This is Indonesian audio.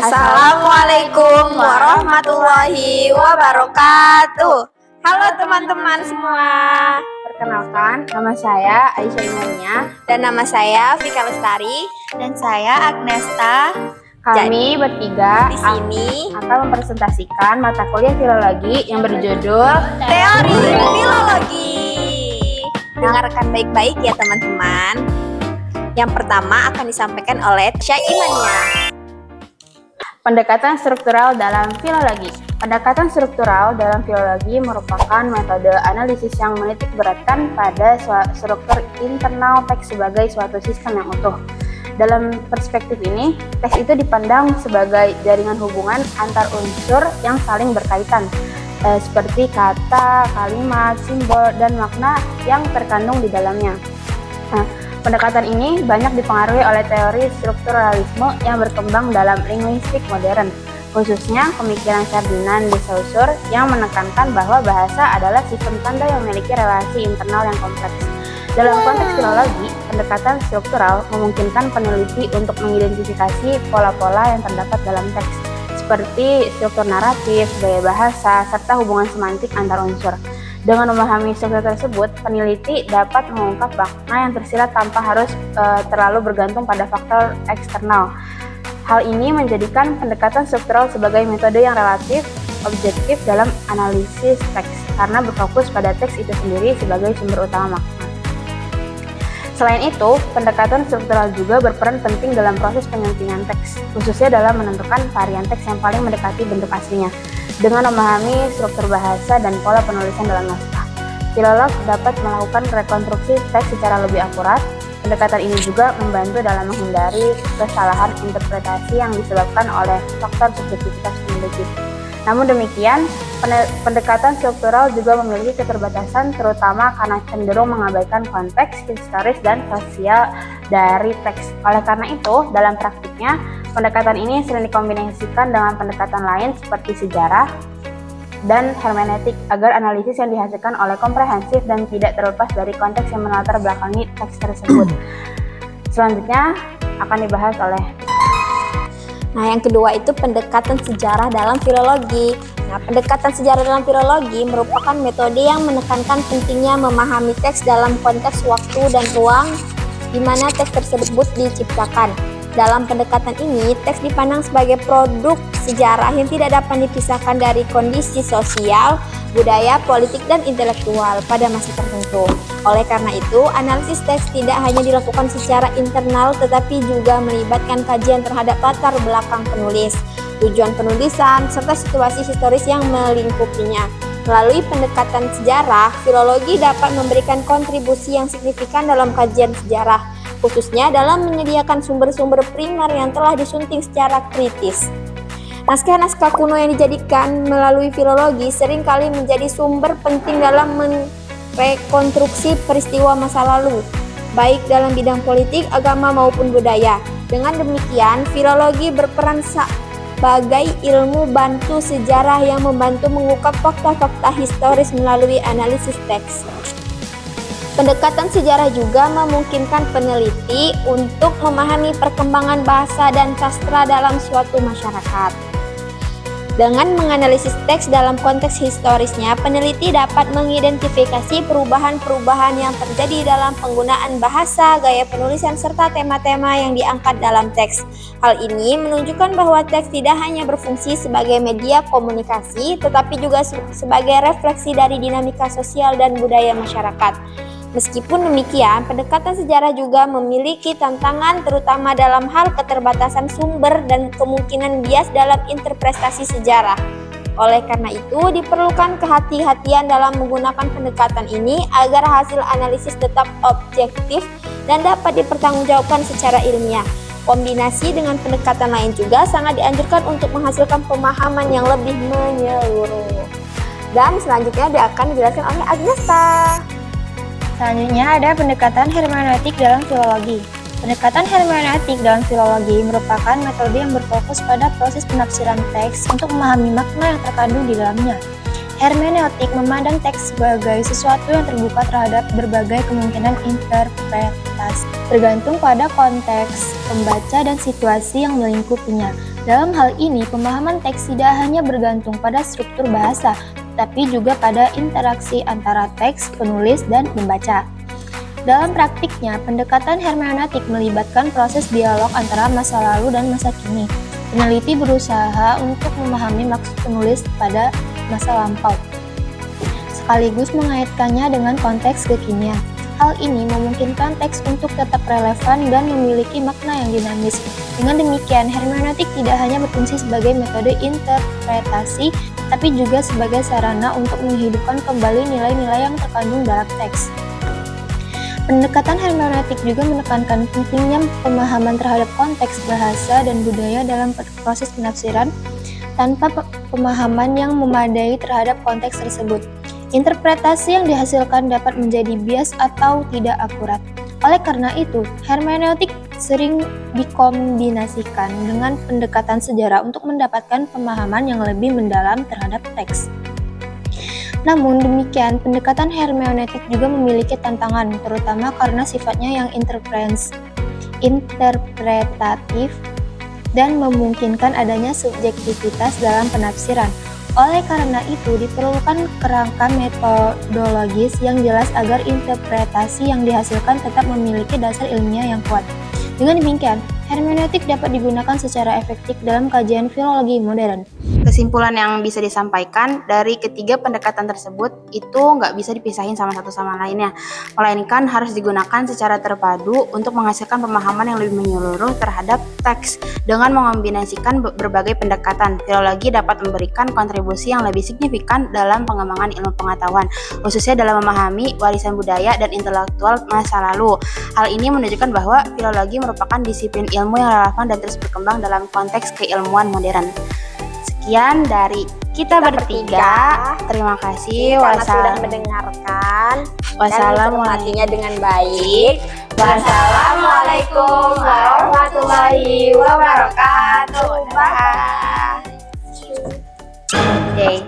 Assalamualaikum warahmatullahi wabarakatuh. Halo teman-teman semua. Perkenalkan, nama saya Aisyah Imania. Dan nama saya Vika Lestari. Dan saya Agnesta. Kami bertiga di sini akan mempresentasikan mata kuliah filologi yang berjudul Teori Filologi. Dengarkan baik-baik ya teman-teman. Yang pertama akan disampaikan oleh Aisyah Imania. Pendekatan struktural dalam filologi. Pendekatan struktural dalam filologi merupakan metode analisis yang menitik beratkan pada struktur internal teks sebagai suatu sistem yang utuh. Dalam perspektif ini, teks itu dipandang sebagai jaringan hubungan antar unsur yang saling berkaitan, seperti kata, kalimat, simbol, dan makna yang terkandung di dalamnya. Pendekatan ini banyak dipengaruhi oleh teori strukturalisme yang berkembang dalam linguistik modern, khususnya pemikiran Ferdinand de Saussure yang menekankan bahwa bahasa adalah sistem tanda yang memiliki relasi internal yang kompleks. Dalam konteks filologi, pendekatan struktural memungkinkan peneliti untuk mengidentifikasi pola-pola yang terdapat dalam teks, seperti struktur naratif, gaya bahasa, serta hubungan semantik antar unsur. Dengan memahami struktur tersebut, peneliti dapat mengungkap makna yang tersirat tanpa harus terlalu bergantung pada faktor eksternal. Hal ini menjadikan pendekatan struktural sebagai metode yang relatif objektif dalam analisis teks, karena berfokus pada teks itu sendiri sebagai sumber utama makna. Selain itu, pendekatan struktural juga berperan penting dalam proses penyampingan teks, khususnya dalam menentukan varian teks yang paling mendekati bentuk aslinya. Dengan memahami struktur bahasa dan pola penulisan dalam naskah, filolog dapat melakukan rekonstruksi teks secara lebih akurat. Pendekatan ini juga membantu dalam menghindari kesalahan interpretasi yang disebabkan oleh faktor subjektivitas peneliti. Namun demikian, pendekatan struktural juga memiliki keterbatasan, terutama karena cenderung mengabaikan konteks historis dan sosial dari teks. Oleh karena itu, dalam praktiknya, pendekatan ini sering dikombinasikan dengan pendekatan lain seperti sejarah dan hermeneutik agar analisis yang dihasilkan oleh komprehensif dan tidak terlepas dari konteks yang melatar belakangi teks tersebut. Selanjutnya akan dibahas oleh yang kedua itu pendekatan sejarah dalam filologi. Pendekatan sejarah dalam filologi merupakan metode yang menekankan pentingnya memahami teks dalam konteks waktu dan ruang di mana teks tersebut diciptakan. Dalam pendekatan ini, teks dipandang sebagai produk sejarah yang tidak dapat dipisahkan dari kondisi sosial, budaya, politik, dan intelektual pada masa tertentu. Oleh karena itu, analisis teks tidak hanya dilakukan secara internal, tetapi juga melibatkan kajian terhadap latar belakang penulis, tujuan penulisan, serta situasi historis yang melingkupinya. Melalui pendekatan sejarah, filologi dapat memberikan kontribusi yang signifikan dalam kajian sejarah, khususnya dalam menyediakan sumber-sumber primer yang telah disunting secara kritis. Naskah-naskah kuno yang dijadikan melalui filologi seringkali menjadi sumber penting dalam merekonstruksi peristiwa masa lalu, baik dalam bidang politik, agama, maupun budaya. Dengan demikian, filologi berperan sebagai ilmu bantu sejarah yang membantu mengungkap fakta-fakta historis melalui analisis teks. Pendekatan sejarah juga memungkinkan peneliti untuk memahami perkembangan bahasa dan sastra dalam suatu masyarakat. Dengan menganalisis teks dalam konteks historisnya, peneliti dapat mengidentifikasi perubahan-perubahan yang terjadi dalam penggunaan bahasa, gaya penulisan, serta tema-tema yang diangkat dalam teks. Hal ini menunjukkan bahwa teks tidak hanya berfungsi sebagai media komunikasi, tetapi juga sebagai refleksi dari dinamika sosial dan budaya masyarakat. Meskipun demikian, pendekatan sejarah juga memiliki tantangan terutama dalam hal keterbatasan sumber dan kemungkinan bias dalam interpretasi sejarah. Oleh karena itu, diperlukan kehati-hatian dalam menggunakan pendekatan ini agar hasil analisis tetap objektif dan dapat dipertanggungjawabkan secara ilmiah. Kombinasi dengan pendekatan lain juga sangat dianjurkan untuk menghasilkan pemahaman yang lebih menyeluruh. Dan selanjutnya akan dijelaskan oleh Agnesta. Selanjutnya ada pendekatan hermeneutik dalam filologi. Pendekatan hermeneutik dalam filologi merupakan metode yang berfokus pada proses penafsiran teks untuk memahami makna yang terkandung di dalamnya. Hermeneutik memandang teks sebagai sesuatu yang terbuka terhadap berbagai kemungkinan interpretasi. bergantung pada konteks pembaca dan situasi yang melingkupinya. Dalam hal ini, pemahaman teks tidak hanya bergantung pada struktur bahasa, tapi juga pada interaksi antara teks, penulis, dan pembaca. Dalam praktiknya, pendekatan hermeneutik melibatkan proses dialog antara masa lalu dan masa kini. Peneliti berusaha untuk memahami maksud penulis pada masa lampau, sekaligus mengaitkannya dengan konteks kekinian. Hal ini memungkinkan teks untuk tetap relevan dan memiliki makna yang dinamis. Dengan demikian, hermeneutik tidak hanya berfungsi sebagai metode interpretasi, tapi juga sebagai sarana untuk menghidupkan kembali nilai-nilai yang terkandung dalam teks. Pendekatan hermeneutik juga menekankan pentingnya pemahaman terhadap konteks bahasa dan budaya dalam proses penafsiran. Tanpa pemahaman yang memadai terhadap konteks tersebut, interpretasi yang dihasilkan dapat menjadi bias atau tidak akurat. Oleh karena itu, hermeneutik sering dikombinasikan dengan pendekatan sejarah untuk mendapatkan pemahaman yang lebih mendalam terhadap teks. Namun demikian, pendekatan hermeneutik juga memiliki tantangan, terutama karena sifatnya yang interpretatif dan memungkinkan adanya subjektivitas dalam penafsiran. Oleh karena itu, diperlukan kerangka metodologis yang jelas agar interpretasi yang dihasilkan tetap memiliki dasar ilmiah yang kuat. Dengan demikian, hermeneutik dapat digunakan secara efektif dalam kajian filologi modern. Kesimpulan yang bisa disampaikan dari ketiga pendekatan tersebut itu nggak bisa dipisahin sama satu sama lainnya, melainkan harus digunakan secara terpadu untuk menghasilkan pemahaman yang lebih menyeluruh terhadap teks. Dengan mengombinasikan berbagai pendekatan, filologi dapat memberikan kontribusi yang lebih signifikan dalam pengembangan ilmu pengetahuan, khususnya dalam memahami warisan budaya dan intelektual masa lalu. Hal ini menunjukkan bahwa filologi merupakan disiplin ilmu yang relevan dan terus berkembang dalam konteks keilmuan modern. Sekian dari kita bertiga. Terima kasih. Karena sudah mendengarkan dan menghormatinya dengan baik. Wassalamualaikum warahmatullahi wabarakatuh. Bye.